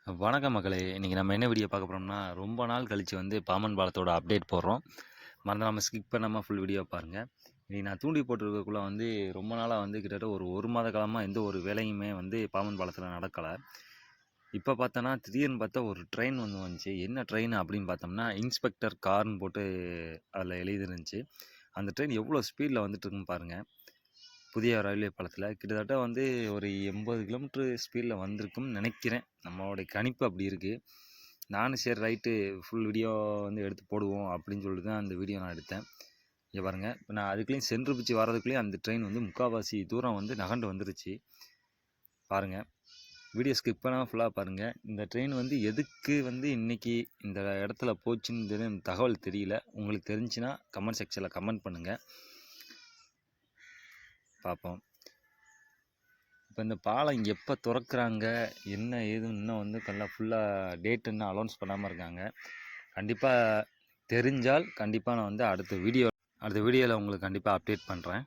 வணக்கம் மக்களே! இன்னைக்கு நம்ம என்ன வீடியோ பார்க்க போறோம்னா, ரொம்ப நாள் கழிச்சு வந்து பாம்பன் பாலத்தோட அப்டேட் போடுறோம். மறந்துடாம ஸ்கிப் பண்ணாம ஃபுல் வீடியோ பாருங்க. இன்னைக்கு நான் தூண்டி போட்டிருக்கக்குள்ள வந்து ரொம்ப நாளா வந்து கிட்டத்தட்ட ஒரு 1 மாத காலமா எந்த ஒரு வேலையுமே வந்து பாம்பன் பாலத்தில நடக்கல. இப்ப பார்த்தோன்னா, திடீர்னு பார்த்தா ஒரு ட்ரெயின் ஒண்ணு வந்துச்சு. என்ன ட்ரெயின் அப்படின்னு பார்த்தோம்னா, இன்ஸ்பெக்டர் கார்ன்னு போட்டு அதில எழுதிருந்துச்சு. அந்த ட்ரெயின் எவ்வளோ ஸ்பீட்ல வந்துட்டுருக்குன்னு பாருங்க. புதிய ரயில்வே பாலத்தில கிட்டத்தட்ட வந்து ஒரு 80 கிலோமீட்டர் ஸ்பீடில் வந்திருக்கும்னு நினைக்கிறேன். நம்மளுடைய கணிப்பு அப்படி இருக்குது. நானும் சரி ரைட்டு ஃபுல் வீடியோ வந்து எடுத்து போடுவோம் அப்படின்னு சொல்லிட்டு தான் அந்த வீடியோ நான் எடுத்தேன். இங்கே பாருங்கள், இப்போ நான் அதுக்குள்ளேயும் சென்ட்ரு பிடிச்சி வரதுக்குள்ளேயும் அந்த ட்ரெயின் வந்து முக்கால்வாசி தூரம் வந்து நகண்டு வந்துருச்சு. பாருங்கள், வீடியோ ஸ்கிப் பண்ணாமல் ஃபுல்லாக பாருங்கள். இந்த ட்ரெயின் வந்து எதுக்கு வந்து இன்றைக்கி இந்த இடத்துல போச்சுன்னு தகவல் தெரியல. உங்களுக்கு தெரிஞ்சுன்னா கமெண்ட் செக்ஷனில் கமெண்ட் பண்ணுங்கள், பார்ப்போம். இப்போ இந்த பாலம் எப்போ திறக்கிறாங்க, என்ன ஏதுன்னு இன்னும் வந்து ஃபுல்லாக டேட் இன்னும் அனௌன்ஸ் பண்ணாமல் இருக்காங்க. கண்டிப்பாக தெரிஞ்சால் கண்டிப்பாக நான் வந்து அடுத்த வீடியோவில் உங்களுக்கு கண்டிப்பாக அப்டேட் பண்ணுறேன்.